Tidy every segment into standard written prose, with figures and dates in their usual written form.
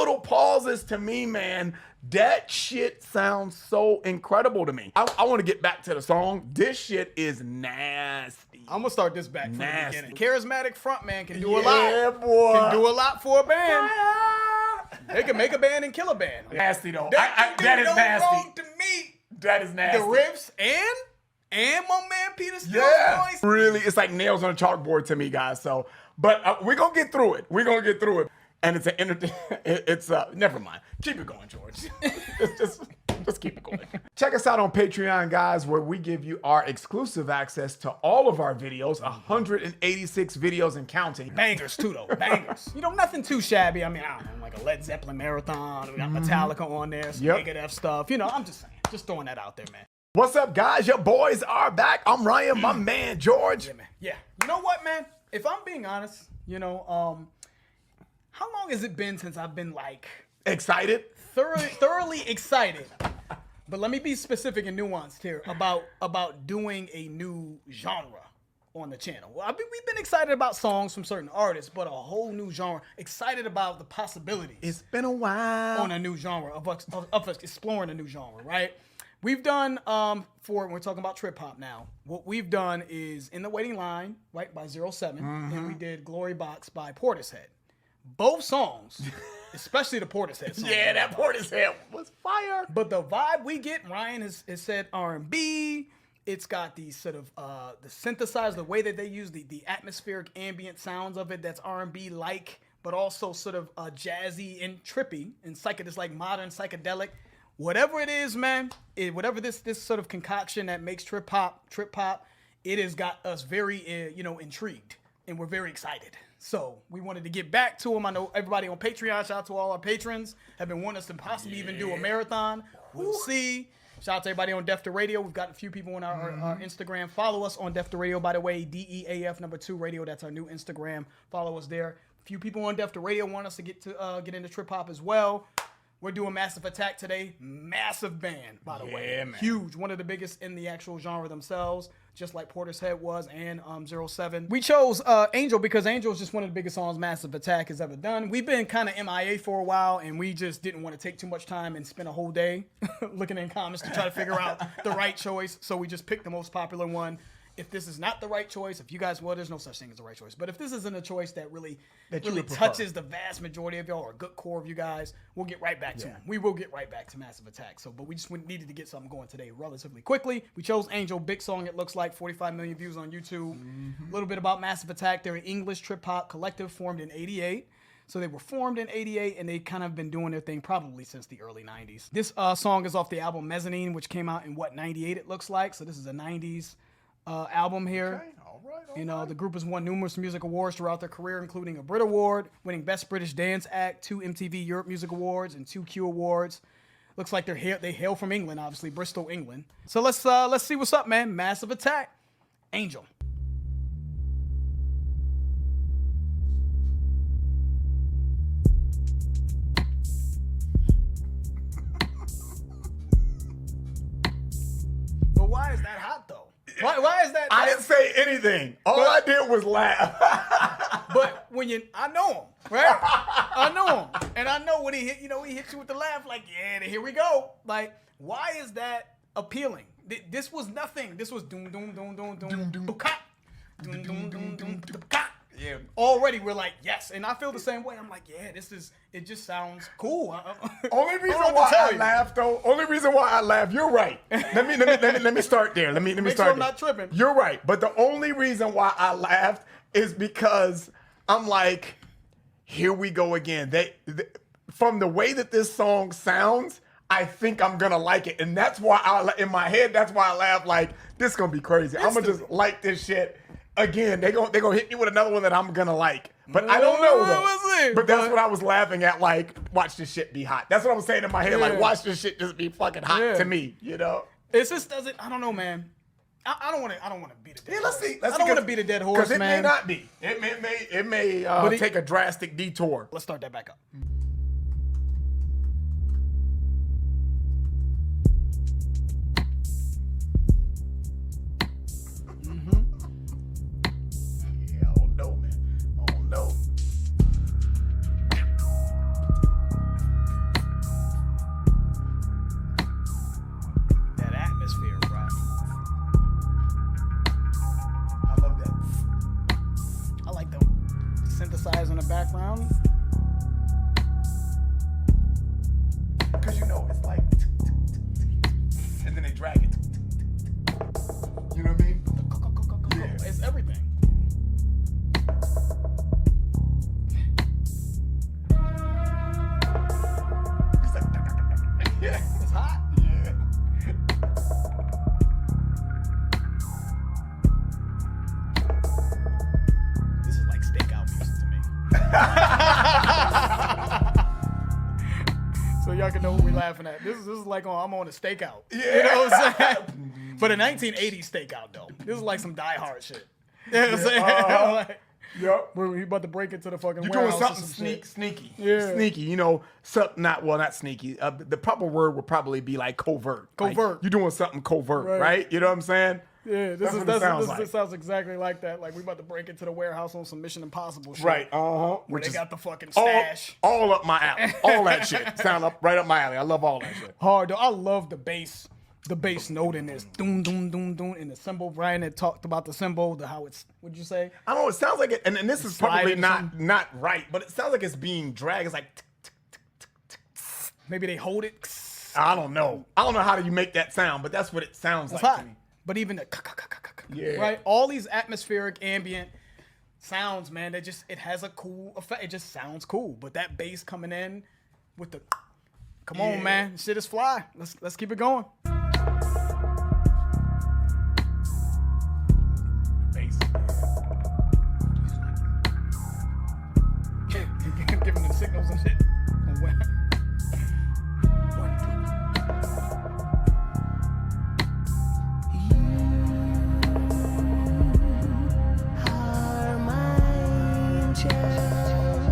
little pauses to me, man, that shit sounds so incredible to me. I want to get back to the song. This shit is nasty. I'm gonna start this back from Nasty. the beginning. Charismatic frontman can do a lot. Yeah, boy. Can do a lot for a band. They can make a band and kill a band. Nasty though. That is no nasty. wrong to me. That is nasty. The riffs and my man Peter Steele's voice. Really, it's like nails on a chalkboard to me, guys. So, but we're gonna get through it. We're gonna get through it. And it's never mind. Keep it going, George. just keep it going. Check us out on Patreon, guys, where we give you our exclusive access to all of our videos, 186 videos and counting. Bangers too, though. Bangers. You know, nothing too shabby. I mean, I don't know, like a Led Zeppelin marathon. We got Metallica on there, some Megadeth stuff. You know, I'm just saying, just throwing that out there, man. What's up, guys? Your boys are back. I'm Ryan, my man, George. Yeah, man. Yeah. You know what, man? If I'm being honest, you know, how long has it been since I've been like excited? Thoroughly excited. But let me be specific and nuanced here about doing a new genre on the channel. Well, we've been excited about songs from certain artists, but a whole new genre. Excited about the possibilities. It's been a while on a new genre of us exploring a new genre, right? We've done we're talking about trip hop now. What we've done is In the Waiting Line, right, by 07, and we did Glory Box by Portishead. Both songs, especially the Portishead song. Yeah, that Portishead was fire. But the vibe we get, Ryan has said R&B. It's got these sort of the synthesizer, the way that they use the atmospheric ambient sounds of it. That's R&B like, but also sort of jazzy and trippy and it's like modern psychedelic. Whatever it is, man, whatever this sort of concoction that makes trip hop, it has got us very intrigued, and we're very excited. So we wanted to get back to them. I know everybody on Patreon, shout out to all our patrons, have been wanting us to possibly even do a marathon. We'll see. Shout out to everybody on Def to Radio. We've got a few people on our Instagram. Follow us on Def to Radio, by the way, DEAF #2 Radio. That's our new Instagram. Follow us there. A few people on Def to Radio want us to get into trip hop as well. We're doing Massive Attack today. Massive band, by the way. Man. Huge. One of the biggest in the actual genre themselves, just like Portishead was and 07. We chose Angel because Angel is just one of the biggest songs Massive Attack has ever done. We've been kind of MIA for a while, and we just didn't want to take too much time and spend a whole day looking in comments to try to figure out the right choice. So we just picked the most popular one. If this is not the right choice, if you guys, there's no such thing as the right choice. But if this isn't a choice that really touches the vast majority of y'all or a good core of you guys, we'll get right back to them. We will get right back to Massive Attack. But we just needed to get something going today relatively quickly. We chose Angel, big song it looks like, 45 million views on YouTube. A little bit about Massive Attack. They're an English trip hop collective formed in 88. So they were formed in 88, and they kind of been doing their thing probably since the early 90s. This song is off the album Mezzanine, which came out in 98 it looks like. So this is a 90s album here. Okay, all right. The group has won numerous music awards throughout their career, including a Brit Award, winning Best British Dance Act, 2 MTV Europe Music Awards, and 2 Q Awards. Looks like they hail from England, obviously, Bristol, England. So let's see what's up, man. Massive Attack, Angel. But why is that hot though? Why is that? I didn't say anything. All I did was laugh. But I know him, right? I know him, and I know when he hit you with the laugh, like, yeah, here we go. Like, why is that appealing? This was nothing. This was doom doom doom doom doom doom doom doom doom doom. Yeah. Already we're like, yes, and I feel the same way. I'm like, yeah, it just sounds cool. Only reason why I laughed, though. Only reason why I laughed. You're right. Let me start there. Let me Make start. Sure I'm not tripping. You're right, but the only reason why I laughed is because I'm like, here we go again. From the way that this song sounds, I think I'm gonna like it, and that's why in my head, that's why I laugh. Like, this is gonna be crazy. I'm gonna just like this shit. Again, they gonna hit me with another one that I'm gonna like, but I don't know though. But that's what I was laughing at. Like, watch this shit be hot. That's what I'm saying in my head. Like, watch this shit just be fucking hot to me. You know? It just doesn't. I don't know, man. I don't want to beat a dead horse. Let's see. I don't want to beat a dead horse, man. Because it may not be. It may take a drastic detour. Let's start that back up. Yeah. It's hot. Yeah. This is like stakeout music to me. So y'all can know what we laughing at. This is like I'm on a stakeout. Yeah. You know what I'm saying? But a 1980s stakeout though. This is like some Die Hard shit. You know what I'm saying? Like, Yep. we about to break into the fucking You're doing warehouse or something some shit. sneaky. Yeah. Sneaky. You know, not sneaky. The proper word would probably be like covert. Like, Covert. you're doing something covert, Right. right? You know what I'm saying? Yeah, That's what it sounds like. This sounds exactly like that. Like we about to break into the warehouse on some Mission Impossible shit. Right. Where Which they is got the fucking all, stash. all up my alley. All that shit. Sound right up my alley. I love all that shit. Hard though. I love the bass note in this. Doom, doom, doom, doom. In the cymbal. Brian had talked about the cymbal, how it's, what'd you say? I don't know. It sounds like it, and this is probably sliding not right, but it sounds like it's being dragged. It's like, Maybe they hold it. I don't know. I don't know how do you make that sound, but that's what it sounds It's like hot. to me. But even the Yeah. right? All these atmospheric ambient sounds, man, it has a cool effect. It just sounds cool. But that bass coming in with the come Yeah. on, man. Shit is fly. Let's keep it going. Bass. Giving them signals and shit. One, two.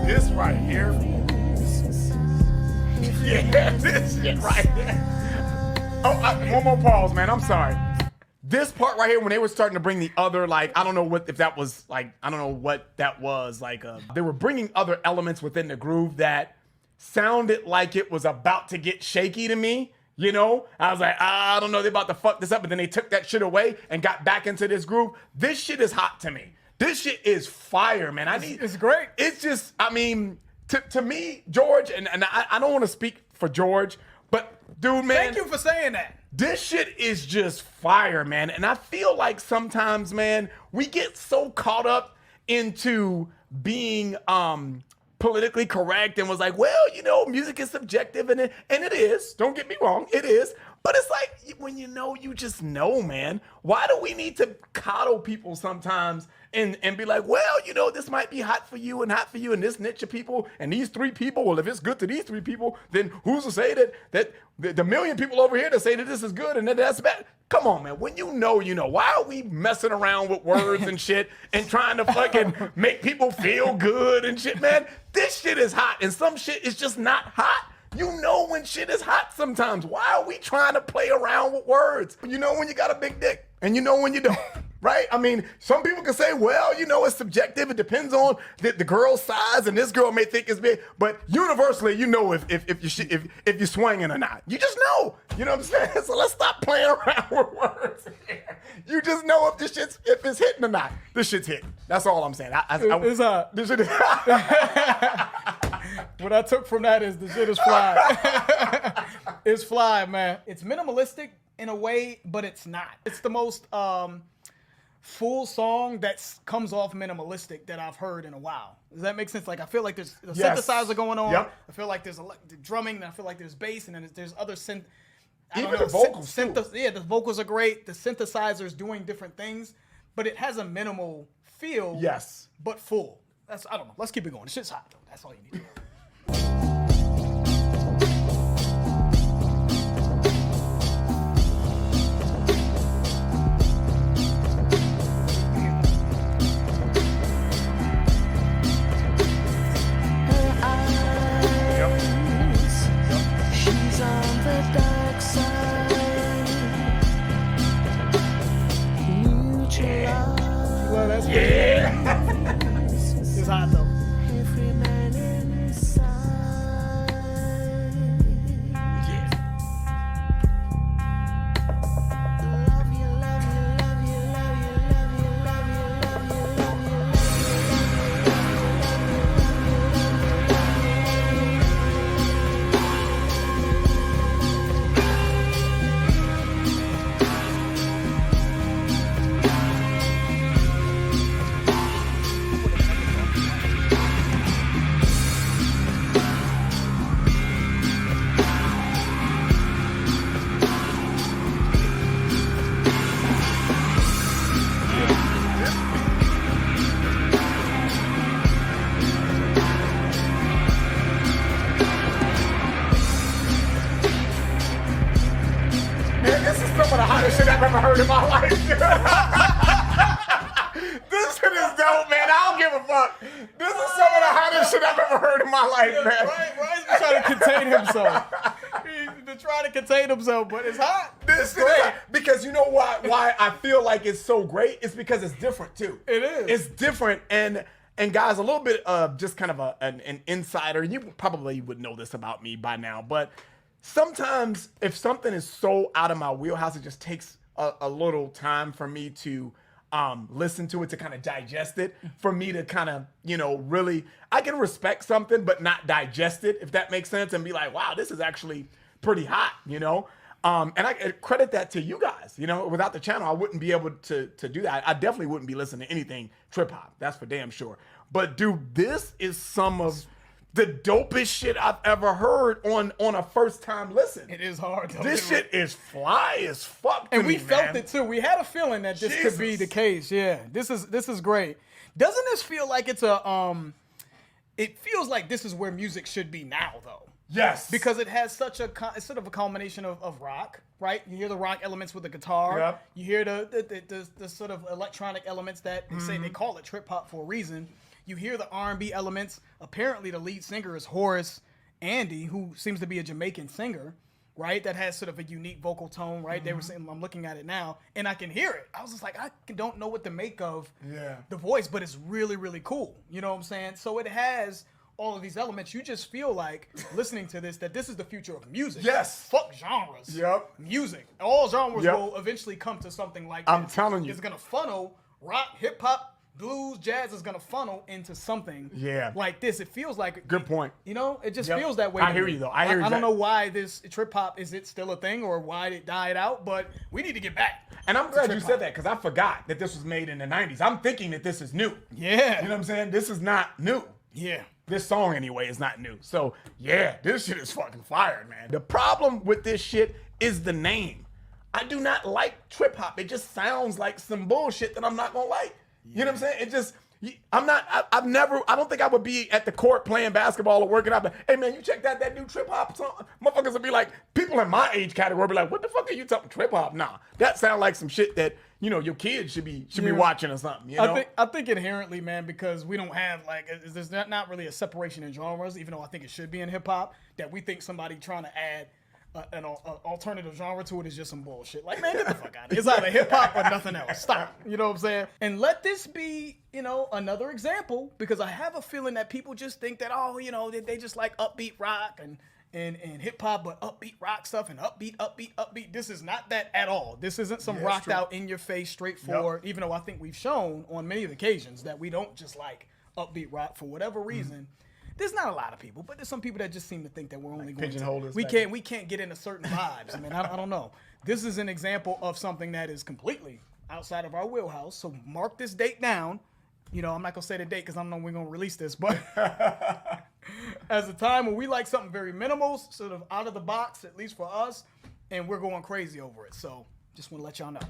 This right here. Yeah, this shit right here. Oh, one more pause, man. I'm sorry. This part right here, when they were starting to bring the other, like, I don't know what that was, like, they were bringing other elements within the groove that sounded like it was about to get shaky to me. You know, I was like, I don't know, they're about to fuck this up, but then they took that shit away and got back into this groove. This shit is hot to me. This shit is fire, man. It's great. It's just, I mean, to me, George, and I don't want to speak for George, but dude, man. Thank you for saying that. This shit is just fire, man. And I feel like sometimes, man, we get so caught up into being politically correct and was like, well, you know, music is subjective, and it is. Don't get me wrong, it is. But it's like, when you know, you just know, man. Why do we need to coddle people sometimes and be like, well, you know, this might be hot for you and this niche of people and these three people. Well, if it's good to these three people, then who's to say that the million people over here that say that this is good and that that's bad? Come on, man. When you know, you know. Why are we messing around with words and shit and trying to fucking make people feel good and shit, man? This shit is hot, and some shit is just not hot. You know when shit is hot sometimes. Why are we trying to play around with words? You know when you got a big dick, and you know when you don't. Right? I mean, some people can say, well, you know, it's subjective. It depends on the girl's size, and this girl may think it's big. But universally, you know if you're swinging or not. You just know. You know what I'm saying? So let's stop playing around with words. You just know if it's hitting or not. This shit's hitting. That's all I'm saying. It's hot. This shit is What I took from that is the shit is fly. It's fly, man. It's minimalistic in a way, but it's not. It's the most full song that comes off minimalistic that I've heard in a while. Does that make sense? Like, I feel like there's a synthesizer going on. Yep. I feel like there's the drumming, and I feel like there's bass, and then there's other synth. Even the vocals, too. Yeah, the vocals are great. The synthesizer's doing different things, but it has a minimal feel. Yes. But full. I don't know. Let's keep it going. The shit's hot, though. That's all you need to know. Well, that's Yeah. it's hot though. Every man inside. Yeah. Love you, love you, love you, love you, love you, love you, love you, love you, Man, this is some of the hottest shit I've ever heard in my life. This shit is dope, man. I don't give a fuck. This is some of the hottest shit I've ever heard in my life, man. Ryan's been trying to contain himself. He's been trying to contain himself, but it's hot. This shit is because you know why I feel like it's so great? It's because it's different too. It is. It's different and guys, a little bit of just kind of an insider. You probably would know this about me by now, but sometimes if something is so out of my wheelhouse, it just takes a little time for me to listen to it, to kind of digest it, for me to kind of, really, I can respect something, but not digest it, if that makes sense, and be like, wow, this is actually pretty hot, And I credit that to you guys, without the channel, I wouldn't be able to do that. I definitely wouldn't be listening to anything trip hop. That's for damn sure. But dude, this is some of the dopest shit I've ever heard on a first time listen. It is hard though. This shit is fly as fuck to And me, we felt man. it too. We had a feeling that this could be Jesus. the case. Yeah, this is great. Doesn't this feel like it's a It feels like this is where music should be now, though. Yes. Because it has such it's sort of a culmination of rock, right? You hear the rock elements with the guitar. Yep. You hear the sort of electronic elements that they say they call it trip hop for a reason. You hear the R&B elements. Apparently, the lead singer is Horace Andy, who seems to be a Jamaican singer, right? That has sort of a unique vocal tone, right? They were saying, I'm looking at it now, and I can hear it. I was just like, I don't know what to make of the voice, but it's really, really cool. You know what I'm saying? So it has all of these elements. You just feel like, listening to this, that this is the future of music. Yes. Fuck genres. Yep. Music. All genres Yep. will eventually come to something like I'm this. telling you. It's going to funnel rock, hip-hop, blues, jazz is going to funnel into something like this. It feels like... Good point. It just Yep. feels that way. I to hear me. you, though. I hear you. I don't know why this trip-hop, is it still a thing or why it died out, but we need to get back. And I'm glad you trip-hop. said that because I forgot that this was made in the 90s. I'm thinking that this is new. Yeah. You know what I'm saying? This is not new. Yeah. This song, anyway, is not new. So, yeah, this shit is fucking fire, man. The problem with this shit is the name. I do not like trip hop. It just sounds like some bullshit that I'm not gonna like. You know what I'm saying? It just, I don't think I would be at the court playing basketball or working out, but hey man, you check that new trip hop song? Motherfuckers would be like, people in my age category be like, what the fuck are you talking trip hop? Nah, that sound like some shit that, your kids should be watching or something, I think inherently, man, because we don't have there's not really a separation in genres, even though I think it should be in hip hop, that we think somebody trying to add an alternative genre to it is just some bullshit. Like, man, get the fuck out of it. It's either hip hop or nothing else. Stop. You know what I'm saying? And let this be, another example, because I have a feeling that people just think that, they just like upbeat rock and hip hop, but upbeat rock stuff and upbeat. This is not that at all. This isn't some rocked out, in your face, straightforward, even though I think we've shown on many occasions that we don't just like upbeat rock for whatever reason. There's not a lot of people, but there's some people that just seem to think that we're only going to we can't get into certain vibes. I mean, I don't know. This is an example of something that is completely outside of our wheelhouse. So mark this date down. I'm not gonna say the date because I don't know when we're gonna release this, but as a time when we like something very minimal, sort of out of the box, at least for us, and we're going crazy over it. So just want to let y'all know.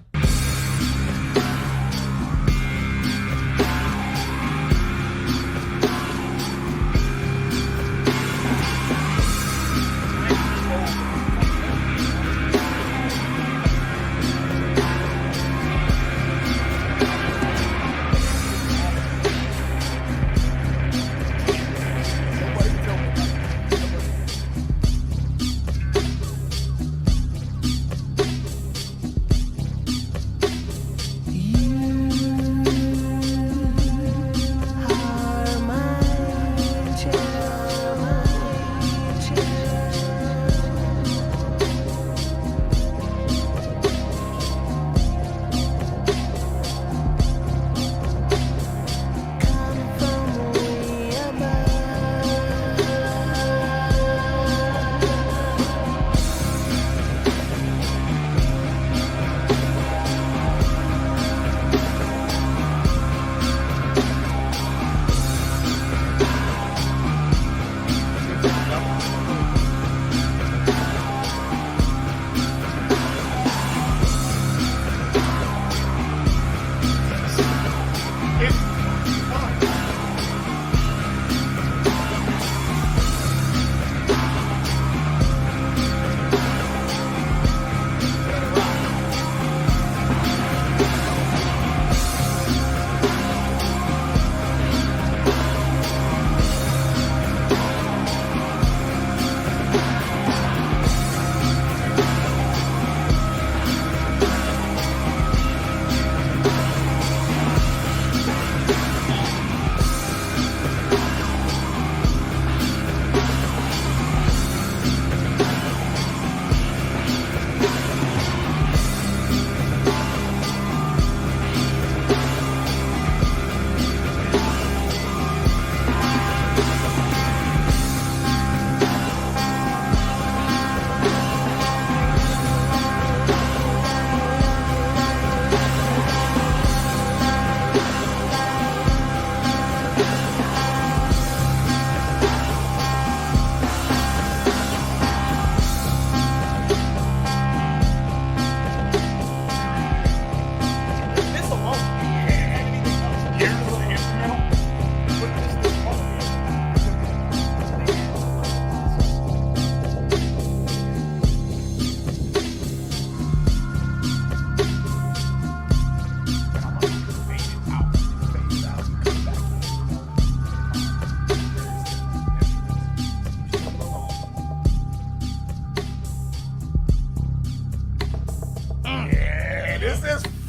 You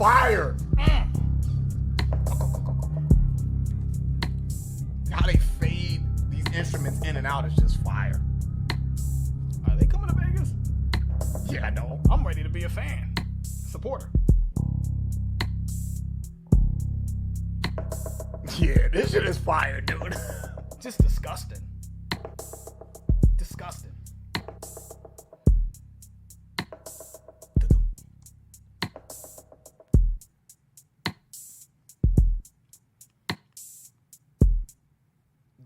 fire. How they fade these instruments in and out is just fire. Are they coming to Vegas? Yeah, I know. I'm ready to be a fan, supporter. Yeah, this shit is fire, dude. Just disgusting. Disgusting.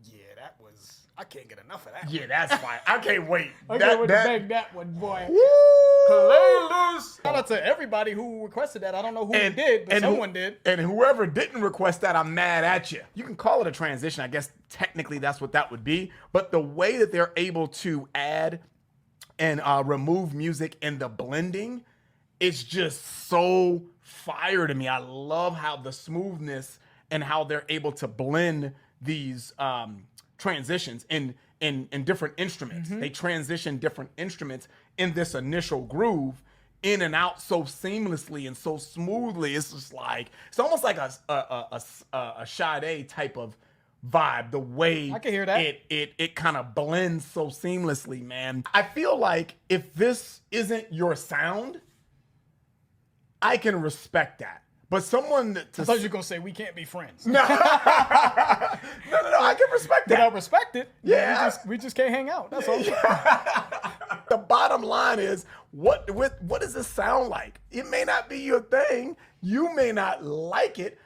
Yeah, that was. I can't get enough of that. Yeah, that's fire. I can't wait. I can't wait to bang that one, boy. Woo! Playlist. Shout out to everybody who requested that. I don't know who did, but someone did. And whoever didn't request that, I'm mad at you. You can call it a transition. I guess technically that's what that would be. But the way that they're able to add and remove music in the blending is just so fire to me. I love how the smoothness and how they're able to blend these transitions in different instruments. They transition different instruments in this initial groove in and out so seamlessly and so smoothly. It's just like, it's almost like a Sade type of vibe. The way I can hear that. it kind of blends so seamlessly, man. I feel like if this isn't your sound, I can respect that. But someone to I thought you were gonna say we can't be friends. no, I can respect But I that. respect it. Yeah. we just can't hang out. That's all. The bottom line is, what does this sound like? It may not be your thing. You may not like it,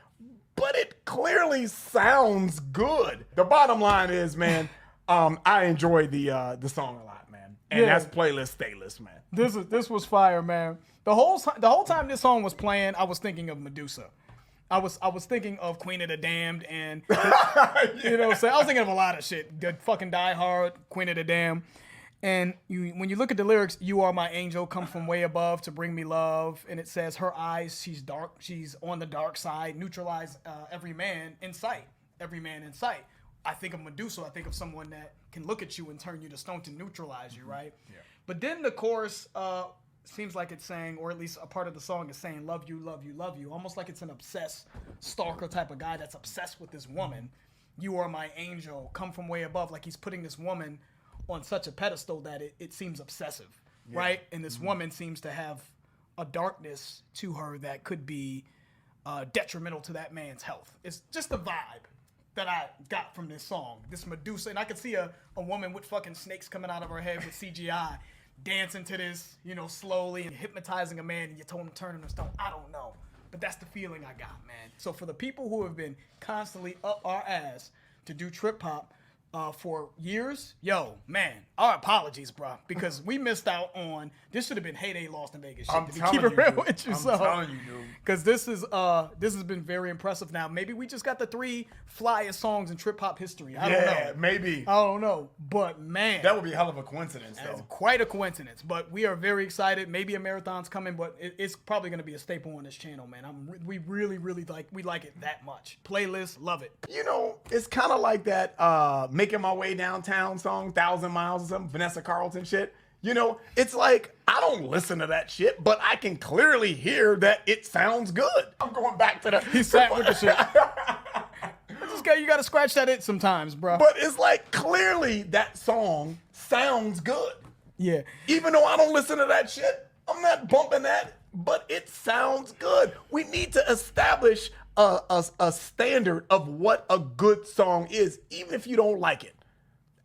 but it clearly sounds good. The bottom line is, man, I enjoy the song a lot, man. And Yeah. that's playlist staylist, man. This was fire, man. The whole time this song was playing, I was thinking of Medusa. I was thinking of Queen of the Damned, and you know what I'm saying? I was thinking of a lot of shit. The fucking Die Hard, Queen of the Damned. And when you look at the lyrics, "You are my angel, come from way above to bring me love," and it says her eyes, she's dark, she's on the dark side, neutralize every man in sight. Every man in sight. I think of Medusa. I think of someone that can look at you and turn you to stone to neutralize you, right? Yeah. But then the chorus seems like it's saying, or at least a part of the song is saying, "Love you, love you, love you," almost like it's an obsessed stalker type of guy that's obsessed with this woman. "You are my angel, come from way above," like he's putting this woman on such a pedestal that it seems obsessive, right? And this woman seems to have a darkness to her that could be detrimental to that man's health. It's just the vibe that I got from this song, this Medusa. And I could see a woman with fucking snakes coming out of her head with CGI dancing to this, slowly and hypnotizing a man, and you told him to turn him to stone. I don't know. But that's the feeling I got, man. So for the people who have been constantly up our ass to do trip hop for years, man, our apologies, bro, because we missed out on. This should have been heyday Lost in Vegas shit. I'm To telling keep it you, real dude. with you, I'm telling you, dude. because this has been very impressive. Now maybe we just got the 3 flyest songs in trip hop history. I don't know. Maybe. I don't know, but man, That would be a hell of a coincidence, it's though. quite a coincidence. But we are very excited. Maybe a marathon's coming, but it's probably going to be a staple on this channel, man. We really like it that much. Playlist, love it. It's kind of like that Making My Way Downtown song, 1,000 Miles or something, Vanessa Carlton shit. It's like, I don't listen to that shit, but I can clearly hear that it sounds good. I'm going back to the... He sat with the shit. You got to scratch that itch sometimes, bro. But it's like, clearly that song sounds good. Yeah. Even though I don't listen to that shit, I'm not bumping that, but it sounds good. We need to establish a standard of what a good song is, even if you don't like it.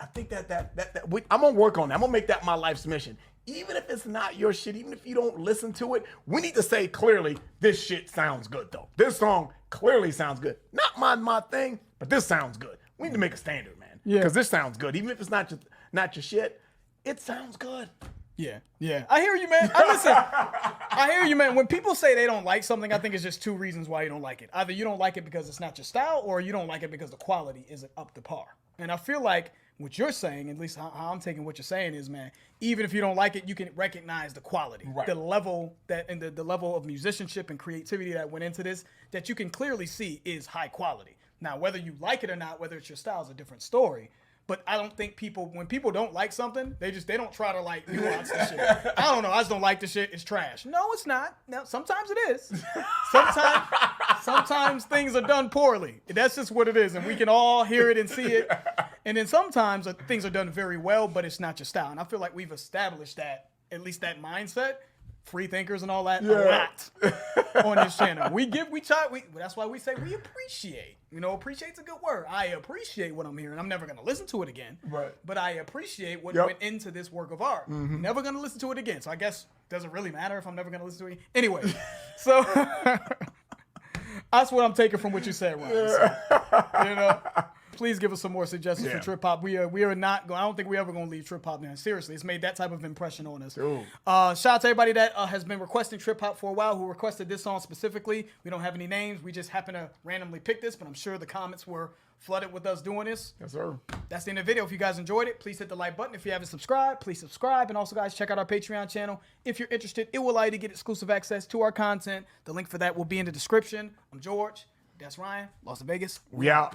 I think I'm gonna work on that. I'm gonna make that my life's mission. Even if it's not your shit, even if you don't listen to it, we need to say clearly, this shit sounds good though. This song clearly sounds good. Not my thing, but this sounds good. We need to make a standard, man. Yeah. Because this sounds good. Even if it's not your shit, it sounds good. Yeah. I hear you, man. I hear you, man. When people say they don't like something, I think it's just 2 reasons why you don't like it. Either you don't like it because it's not your style, or you don't like it because the quality isn't up to par. And I feel like what you're saying, at least how I'm taking what you're saying, is, man, even if you don't like it, you can recognize the quality, right. the level the level of musicianship and creativity that went into this, that you can clearly see is high quality. Now, whether you like it or not, whether it's your style, is a different story. But I don't think when people don't like something, they don't try to like nuance the shit. I don't know. I just don't like the shit. It's trash. No, it's not. No, sometimes it is. Sometimes things are done poorly. That's just what it is, and we can all hear it and see it. And then sometimes things are done very well, but it's not your style. And I feel like we've established that, at least that mindset, free thinkers and all that, a lot on this channel. That's why we say we appreciate. Appreciate's a good word. I appreciate what I'm hearing. I'm never going to listen to it again. Right. But I appreciate what went into this work of art. Never going to listen to it again. So I guess it doesn't really matter if I'm never going to listen to it. Anyway, so that's what I'm taking from what you said, Ryan. So, please give us some more suggestions for trip hop. We are not going. I don't think we're ever going to leave trip hop now. Seriously, it's made that type of impression on us. Shout out to everybody that has been requesting trip hop for a while, who requested this song specifically. We don't have any names. We just happen to randomly pick this, but I'm sure the comments were flooded with us doing this. Yes, sir. That's the end of the video. If you guys enjoyed it, please hit the like button. If you haven't subscribed, please subscribe. And also, guys, check out our Patreon channel. If you're interested, it will allow you to get exclusive access to our content. The link for that will be in the description. I'm George. That's Ryan. Las Vegas. We out.